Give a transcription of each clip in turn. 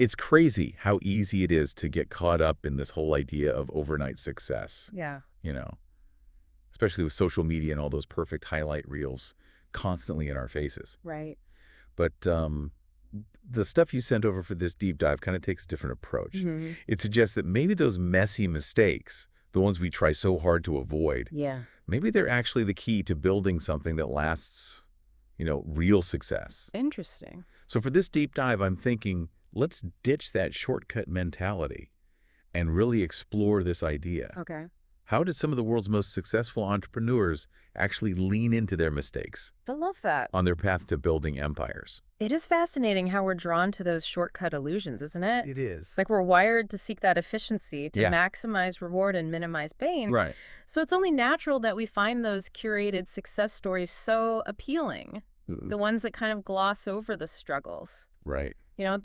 It's crazy how easy it is to get caught up in this whole idea of overnight success, Yeah. you know, especially with social media and all those perfect highlight reels constantly in our faces. Right. But the stuff you sent over for this deep dive kind of takes a different approach. Mhm. It suggests that maybe those messy mistakes, the ones we try so hard to avoid, Yeah. maybe they're actually the key to building something that lasts, real success. Interesting. So for this deep dive, I'm thinking, let's ditch that shortcut mentality and really explore this idea. Okay. How did some of the world's most successful entrepreneurs actually lean into their mistakes I love that. on their path to building empires? It is fascinating how we're drawn to those shortcut illusions, isn't it? It is. Like we're wired to seek that efficiency, to Yeah. maximize reward and minimize pain. Right. So it's only natural that we find those curated success stories so appealing. The ones that kind of gloss over the struggles. Right.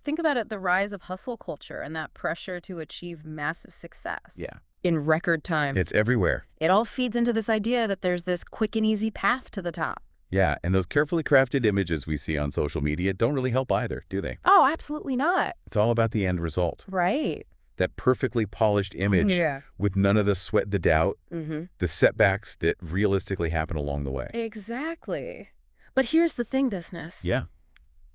Think about it, the rise of hustle culture and that pressure to achieve massive success. Yeah. In record time. It's everywhere. It all feeds into this idea that there's this quick and easy path to the top. Yeah, and those carefully crafted images we see on social media don't really help either, do they? Oh, absolutely not. It's all about the end result. Right. That perfectly polished image Yeah. with none of the sweat, the doubt, Mm-hmm. the setbacks that realistically happen along the way. Exactly. But here's the thing, business. Yeah,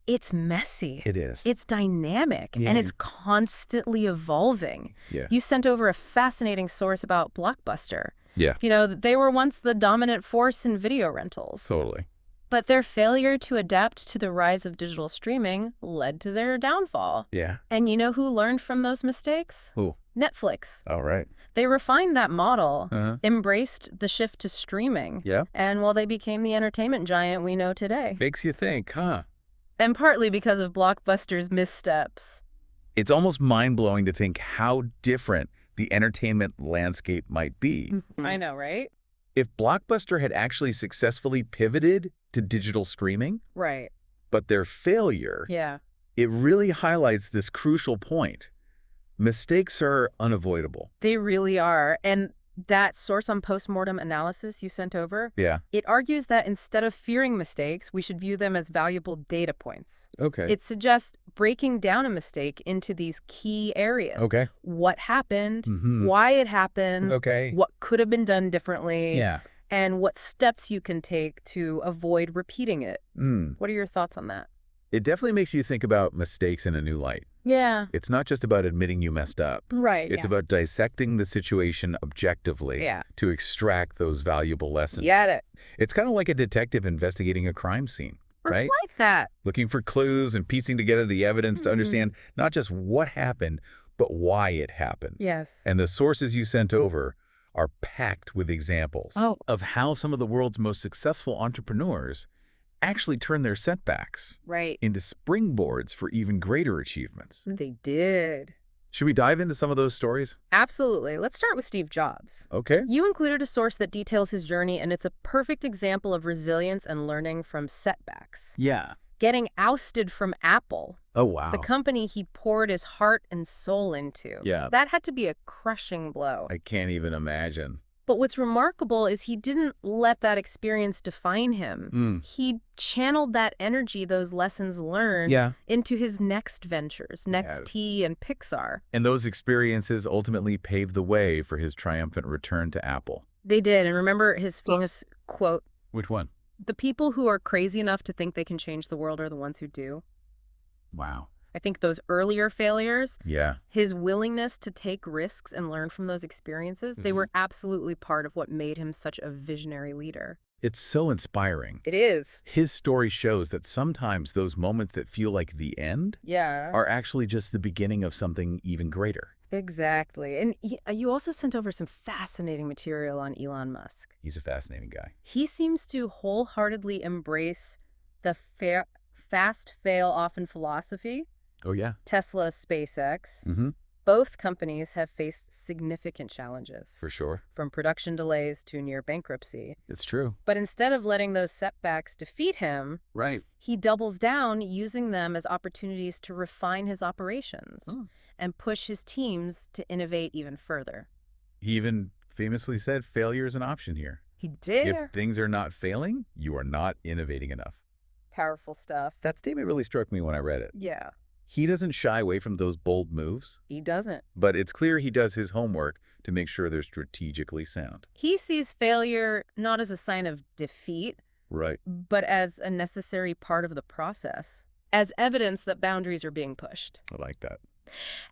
It's messy. it is. It's dynamic, and it's constantly evolving. Yeah. You sent over a fascinating source about Blockbuster. Yeah, They were once the dominant force in video rentals. totally. But their failure to adapt to the rise of digital streaming led to their downfall. Yeah. And you know who learned from those mistakes? Who? Netflix. All right. They refined that model, Uh-huh. embraced the shift to streaming, Yeah. and they became the entertainment giant we know today. Makes you think, huh? And partly because of Blockbuster's missteps. It's almost mind-blowing to think how different the entertainment landscape might be. I know, right? If Blockbuster had actually successfully pivoted to digital streaming, Right. but their failure, Yeah. it really highlights this crucial point. Mistakes are unavoidable. They really are. And that source on postmortem analysis you sent over, Yeah. it argues that instead of fearing mistakes, we should view them as valuable data points. Okay. It suggests breaking down a mistake into these key areas. Okay. What happened, Mhm. why it happened, Okay. what could have been done differently, Yeah. and what steps you can take to avoid repeating it. What are your thoughts on that? It definitely makes you think about mistakes in a new light. Yeah. It's not just about admitting you messed up. Right. It's about dissecting the situation objectively to extract those valuable lessons. Get it. It's kind of like a detective investigating a crime scene, right? Like that. Looking for clues and piecing together the evidence to understand not just what happened, but why it happened. Yes. And the sources you sent over are packed with examples of how some of the world's most successful entrepreneurs actually turn their setbacks Right. into springboards for even greater achievements. They did. Should we dive into some of those stories? Absolutely. Let's start with Steve Jobs. Okay. You included a source that details his journey, and it's a perfect example of resilience and learning from setbacks. Yeah. Getting ousted from Apple, Oh, wow. the company he poured his heart and soul into. Yeah. That had to be a crushing blow. I can't even imagine. But what's remarkable is he didn't let that experience define him. He channeled that energy, those lessons learned, into his next ventures, Next-T and Pixar. And those experiences ultimately paved the way for his triumphant return to Apple. They did. And remember his famous quote, Which one? "The people who are crazy enough to think they can change the world are the ones who do." Wow. I think those earlier failures, Yeah. his willingness to take risks and learn from those experiences, they were absolutely part of what made him such a visionary leader. It's so inspiring. It is. His story shows that sometimes those moments that feel like the end Yeah. are actually just the beginning of something even greater. Exactly. And you also sent over some fascinating material on Elon Musk. He's a fascinating guy. He seems to wholeheartedly embrace the fast, fail, often philosophy. Oh, yeah. Tesla, SpaceX. Mm-hmm. Both companies have faced significant challenges, For sure. from production delays to near bankruptcy. It's true. But instead of letting those setbacks defeat him, Right. he doubles down, using them as opportunities to refine his operations and push his teams to innovate even further. He even famously said failure is an option here. He did. If things are not failing, you are not innovating enough. Powerful stuff. That statement really struck me when I read it. Yeah. He doesn't shy away from those bold moves. He doesn't. But it's clear he does his homework to make sure they're strategically sound. He sees failure not as a sign of defeat, Right. but as a necessary part of the process, as evidence that boundaries are being pushed. I like that.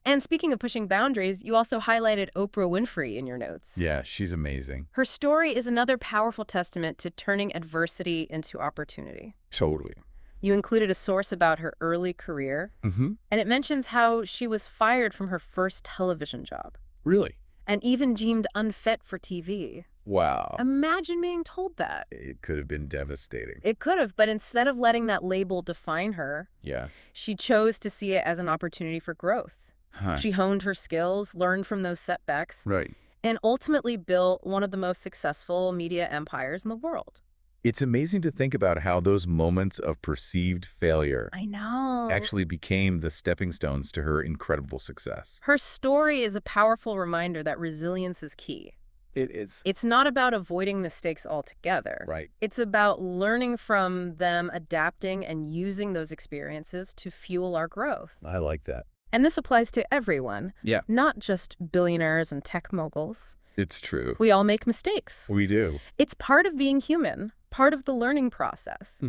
And speaking of pushing boundaries, you also highlighted Oprah Winfrey in your notes. Yeah, she's amazing. Her story is another powerful testament to turning adversity into opportunity. Totally. You included a source about her early career, and it mentions how she was fired from her first television job. Really? And even deemed unfit for TV. Wow. Imagine being told that. It could have been devastating. It could have, but instead of letting that label define her, Yeah. she chose to see it as an opportunity for growth. Huh. She honed her skills, learned from those setbacks, Right. and ultimately built one of the most successful media empires in the world. It's amazing to think about how those moments of perceived failure I know. actually became the stepping stones to her incredible success. Her story is a powerful reminder that resilience is key. It is. It's not about avoiding mistakes altogether. Right. It's about learning from them, adapting, and using those experiences to fuel our growth. I like that. And this applies to everyone. Yeah. Not just billionaires and tech moguls. It's true. We all make mistakes. We do. It's part of being human, part of the learning process.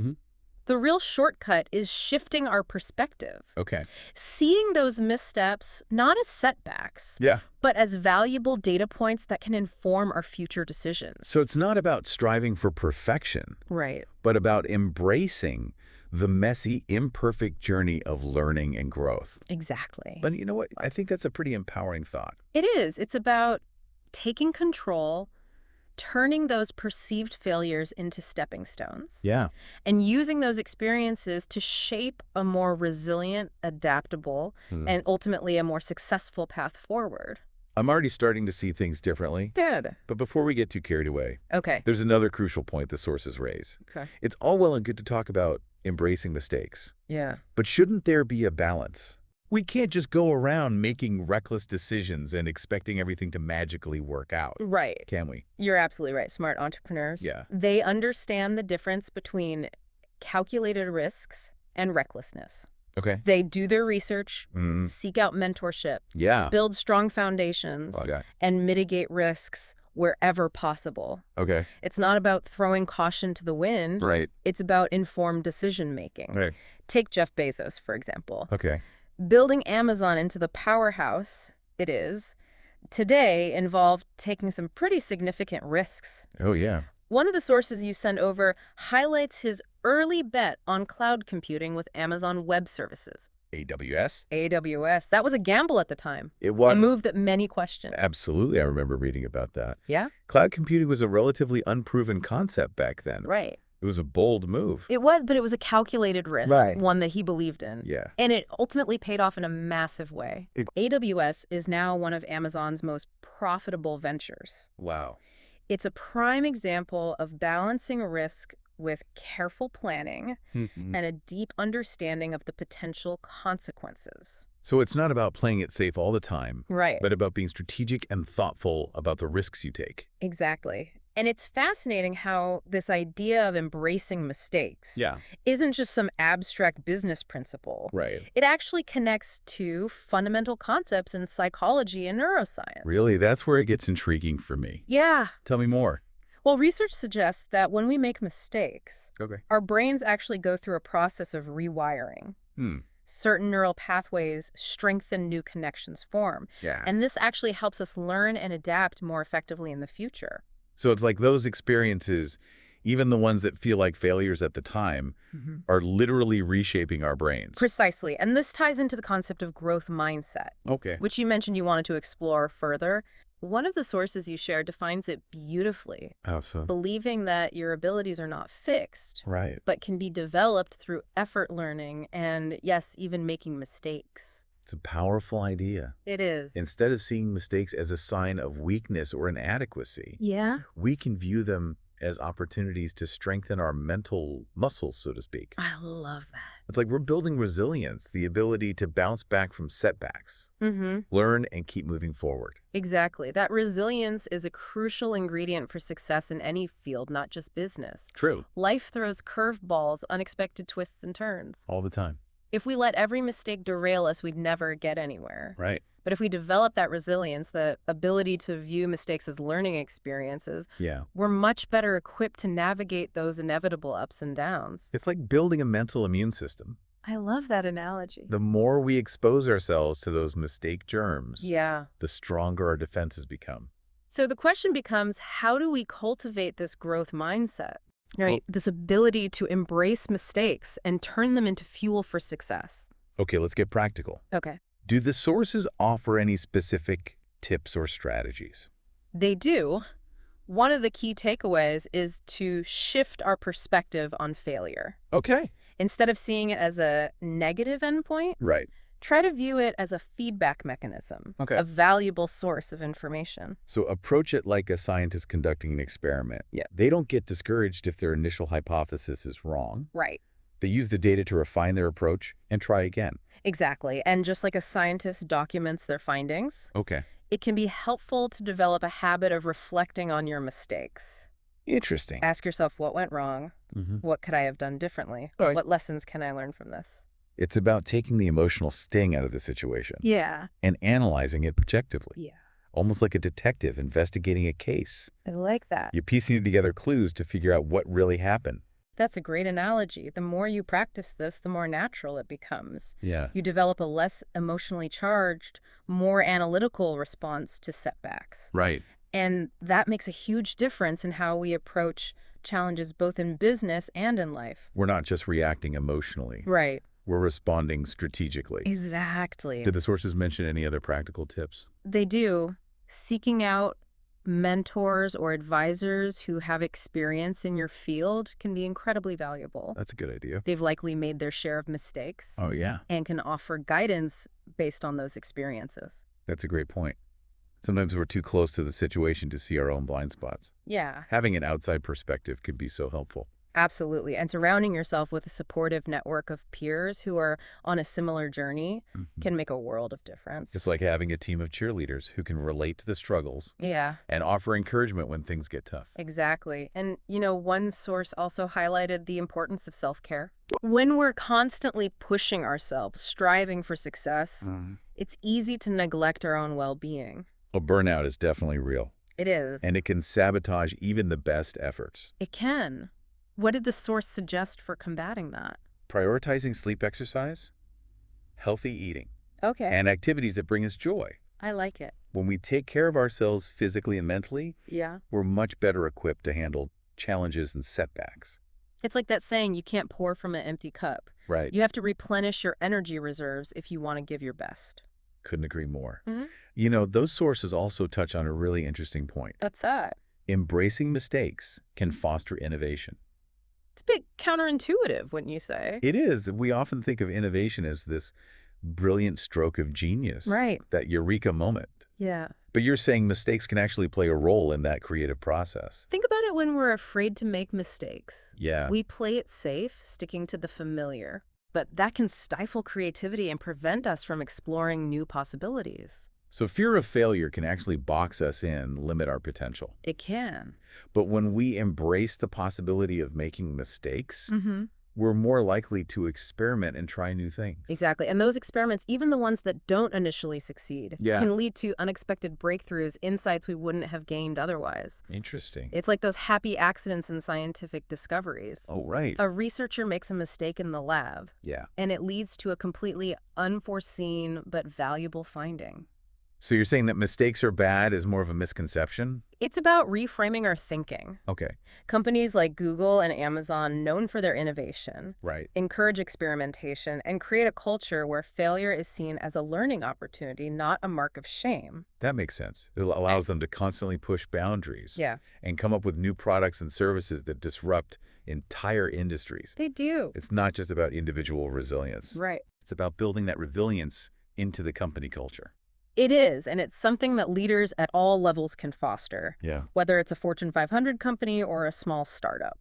The real shortcut is shifting our perspective. Okay. Seeing those missteps not as setbacks, Yeah. but as valuable data points that can inform our future decisions. So it's not about striving for perfection, Right. but about embracing the messy, imperfect journey of learning and growth. Exactly. But you know what? I think that's a pretty empowering thought. It is. It's about taking control, turning those perceived failures into stepping stones. Yeah. And using those experiences to shape a more resilient, adaptable, and ultimately a more successful path forward. I'm already starting to see things differently. Good. But before we get too carried away, Okay. there's another crucial point the sources raise. Okay. It's all well and good to talk about embracing mistakes. Yeah. But shouldn't there be a balance? We can't just go around making reckless decisions and expecting everything to magically work out, Right. can we? You're absolutely right. Smart entrepreneurs. Yeah. They understand the difference between calculated risks and recklessness. Okay. They do their research, seek out mentorship, Yeah. build strong foundations, Okay. and mitigate risks wherever possible. Okay. It's not about throwing caution to the wind. Right. It's about informed decision-making. Right. Take Jeff Bezos, for example. Okay. Building Amazon into the powerhouse it is today involved taking some pretty significant risks. Oh, yeah. One of the sources you sent over highlights his early bet on cloud computing with Amazon Web Services. AWS? AWS. That was a gamble at the time. It was. A move that many questioned. Absolutely. I remember reading about that. Yeah? Cloud computing was a relatively unproven concept back then. Right. It was a bold move. It was, but it was a calculated risk, Right. one that he believed in. Yeah. And it ultimately paid off in a massive way. AWS is now one of Amazon's most profitable ventures. Wow. It's a prime example of balancing risk with careful planning and a deep understanding of the potential consequences. So it's not about playing it safe all the time, Right. but about being strategic and thoughtful about the risks you take. Exactly. And it's fascinating how this idea of embracing mistakes isn't just some abstract business principle. Right. It actually connects to fundamental concepts in psychology and neuroscience. Really? That's where it gets intriguing for me. Yeah. Tell me more. Well, research suggests that when we make mistakes, Okay. our brains actually go through a process of rewiring. Certain neural pathways strengthen, new connections form. Yeah. And this actually helps us learn and adapt more effectively in the future. So it's like those experiences, even the ones that feel like failures at the time, are literally reshaping our brains. Precisely. And this ties into the concept of growth mindset, Okay. which you mentioned you wanted to explore further. One of the sources you shared defines it beautifully, How so? believing that your abilities are not fixed, Right. but can be developed through effort learning and, yes, even making mistakes. It's a powerful idea. It is. Instead of seeing mistakes as a sign of weakness or inadequacy, Yeah? we can view them as opportunities to strengthen our mental muscles, so to speak. I love that. It's like we're building resilience, the ability to bounce back from setbacks, learn, and keep moving forward. Exactly. That resilience is a crucial ingredient for success in any field, not just business. True. Life throws curveballs, unexpected twists and turns. All the time. If we let every mistake derail us, we'd never get anywhere. Right. But if we develop that resilience, the ability to view mistakes as learning experiences, we're much better equipped to navigate those inevitable ups and downs. It's like building a mental immune system. I love that analogy. The more we expose ourselves to those mistake germs, the stronger our defenses become. So the question becomes, how do we cultivate this growth mindset? Right? This ability to embrace mistakes and turn them into fuel for success. Okay, let's get practical. Okay. Do the sources offer any specific tips or strategies? They do. One of the key takeaways is to shift our perspective on failure. Okay. Instead of seeing it as a negative endpoint, try to view it as a feedback mechanism, a valuable source of information. So approach it like a scientist conducting an experiment. They don't get discouraged if their initial hypothesis is wrong. Right. They use the data to refine their approach and try again. Exactly. And just like a scientist documents their findings, it can be helpful to develop a habit of reflecting on your mistakes. Interesting. Ask yourself, what went wrong? What could I have done differently? What lessons can I learn from this? It's about taking the emotional sting out of the situation. And analyzing it objectively. Almost like a detective investigating a case. I like that. You're piecing together clues to figure out what really happened. That's a great analogy. The more you practice this, the more natural it becomes. You develop a less emotionally charged, more analytical response to setbacks. Right. And that makes a huge difference in how we approach challenges both in business and in life. We're not just reacting emotionally. Right. We're responding strategically. Exactly. Did the sources mention any other practical tips? They do. Seeking out mentors or advisors who have experience in your field can be incredibly valuable. That's a good idea. They've likely made their share of mistakes. And can offer guidance based on those experiences. That's a great point. Sometimes we're too close to the situation to see our own blind spots. Having an outside perspective could be so helpful. Absolutely. And surrounding yourself with a supportive network of peers who are on a similar journey can make a world of difference. It's like having a team of cheerleaders who can relate to the struggles and offer encouragement when things get tough. Exactly. And, one source also highlighted the importance of self-care. When we're constantly pushing ourselves, striving for success, it's easy to neglect our own well-being. Well, burnout is definitely real. It is. And it can sabotage even the best efforts. It can. What did the source suggest for combating that? Prioritizing sleep, exercise, healthy eating, and activities that bring us joy. I like it. When we take care of ourselves physically and mentally, we're much better equipped to handle challenges and setbacks. It's like that saying, you can't pour from an empty cup. Right. You have to replenish your energy reserves if you want to give your best. Couldn't agree more. Those sources also touch on a really interesting point. What's that? Embracing mistakes can foster innovation. It's a bit counterintuitive, wouldn't you say? It is. We often think of innovation as this brilliant stroke of genius. Right. That eureka moment. But you're saying mistakes can actually play a role in that creative process. Think about it when we're afraid to make mistakes. Yeah. We play it safe, sticking to the familiar. But that can stifle creativity and prevent us from exploring new possibilities. So fear of failure can actually box us in, limit our potential. It can. But when we embrace the possibility of making mistakes, we're more likely to experiment and try new things. Exactly. And those experiments, even the ones that don't initially succeed, can lead to unexpected breakthroughs, insights we wouldn't have gained otherwise. Interesting. It's like those happy accidents in scientific discoveries. Oh, right. A researcher makes a mistake in the lab. And it leads to a completely unforeseen but valuable finding. So you're saying that mistakes are bad is more of a misconception? It's about reframing our thinking. Okay. Companies like Google and Amazon, known for their innovation, Right. encourage experimentation and create a culture where failure is seen as a learning opportunity, not a mark of shame. That makes sense. It allows them to constantly push boundaries. And come up with new products and services that disrupt entire industries. They do. It's not just about individual resilience. Right. It's about building that resilience into the company culture. It is, and it's something that leaders at all levels can foster, whether it's a Fortune 500 company or a small startup.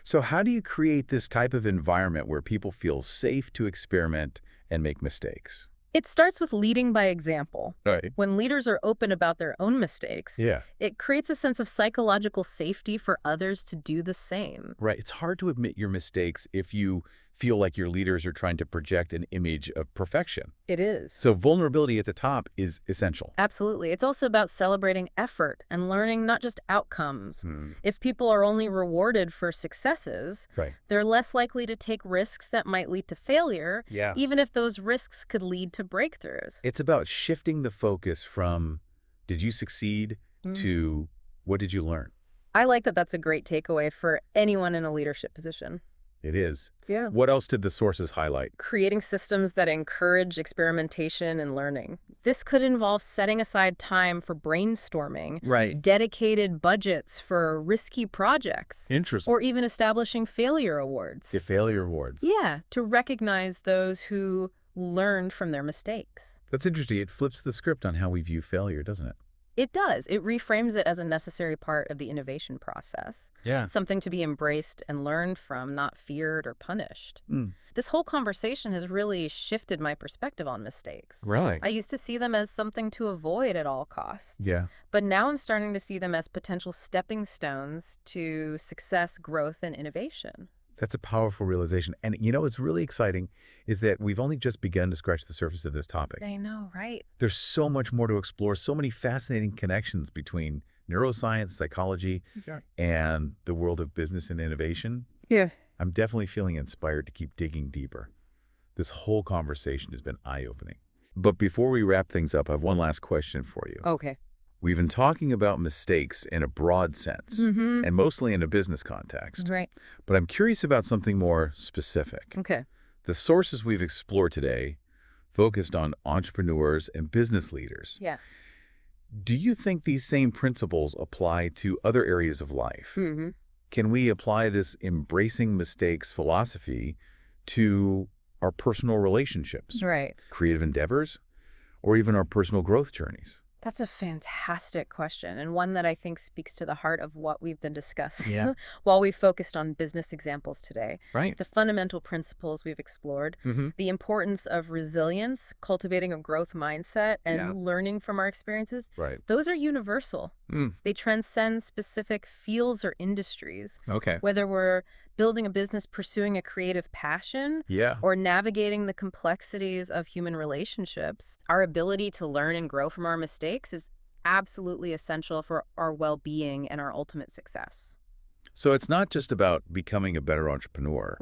So how do you create this type of environment where people feel safe to experiment and make mistakes? It starts with leading by example. Right. When leaders are open about their own mistakes, it creates a sense of psychological safety for others to do the same. Right. It's hard to admit your mistakes if you feel like your leaders are trying to project an image of perfection. It is. So vulnerability at the top is essential. Absolutely. It's also about celebrating effort and learning not just outcomes. If people are only rewarded for successes, they're less likely to take risks that might lead to failure, even if those risks could lead to breakthroughs. It's about shifting the focus from, did you succeed, to what did you learn? I like that. That's a great takeaway for anyone in a leadership position. It is. Yeah. What else did the sources highlight? Creating systems that encourage experimentation and learning. This could involve setting aside time for brainstorming, dedicated budgets for risky projects, or even establishing failure awards. The failure awards. Yeah, to recognize those who learned from their mistakes. That's interesting. It flips the script on how we view failure, doesn't it? It does. It reframes it as a necessary part of the innovation process. Yeah. Something to be embraced and learned from, not feared or punished. This whole conversation has really shifted my perspective on mistakes. Really? I used to see them as something to avoid at all costs. Yeah. But now I'm starting to see them as potential stepping stones to success, growth, and innovation. That's a powerful realization. And you know what's really exciting is that we've only just begun to scratch the surface of this topic. I know, right? There's so much more to explore, so many fascinating connections between neuroscience, psychology, and the world of business and innovation. Yeah. I'm definitely feeling inspired to keep digging deeper. This whole conversation has been eye-opening. But before we wrap things up, I have one last question for you. Okay. We've been talking about mistakes in a broad sense, and mostly in a business context. Right. But I'm curious about something more specific. Okay. The sources we've explored today focused on entrepreneurs and business leaders. Yeah. Do you think these same principles apply to other areas of life? Can we apply this embracing mistakes philosophy to our personal relationships, creative endeavors, or even our personal growth journeys? That's a fantastic question, and one that I think speaks to the heart of what we've been discussing while we focused on business examples today. Right. The fundamental principles we've explored, the importance of resilience, cultivating a growth mindset, and learning from our experiences, those are universal. They transcend specific fields or industries. Okay. Whether we're building a business, pursuing a creative passion, or navigating the complexities of human relationships, our ability to learn and grow from our mistakes is absolutely essential for our well-being and our ultimate success. So it's not just about becoming a better entrepreneur,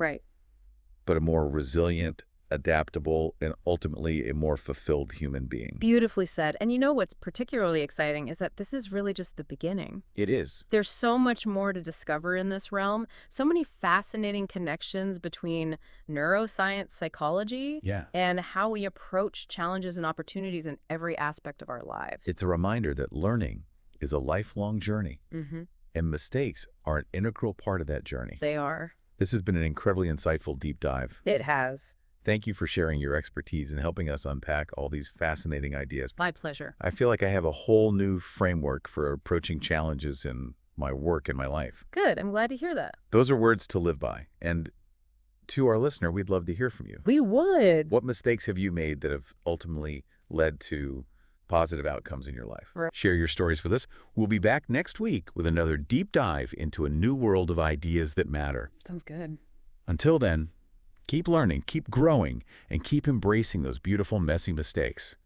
but a more resilient, adaptable, and ultimately a more fulfilled human being. Beautifully said. And you know what's particularly exciting is that this is really just the beginning. It is. There's so much more to discover in this realm, so many fascinating connections between neuroscience, psychology, and how we approach challenges and opportunities in every aspect of our lives. It's a reminder that learning is a lifelong journey, and mistakes are an integral part of that journey. They are. This has been an incredibly insightful deep dive. It has. Thank you for sharing your expertise and helping us unpack all these fascinating ideas. My pleasure. I feel like I have a whole new framework for approaching challenges in my work and my life. Good. I'm glad to hear that. Those are words to live by. And to our listener, we'd love to hear from you. We would. What mistakes have you made that have ultimately led to positive outcomes in your life? Share your stories with us. We'll be back next week with another deep dive into a new world of ideas that matter. Sounds good. Until then, keep learning, keep growing, and keep embracing those beautiful, messy mistakes.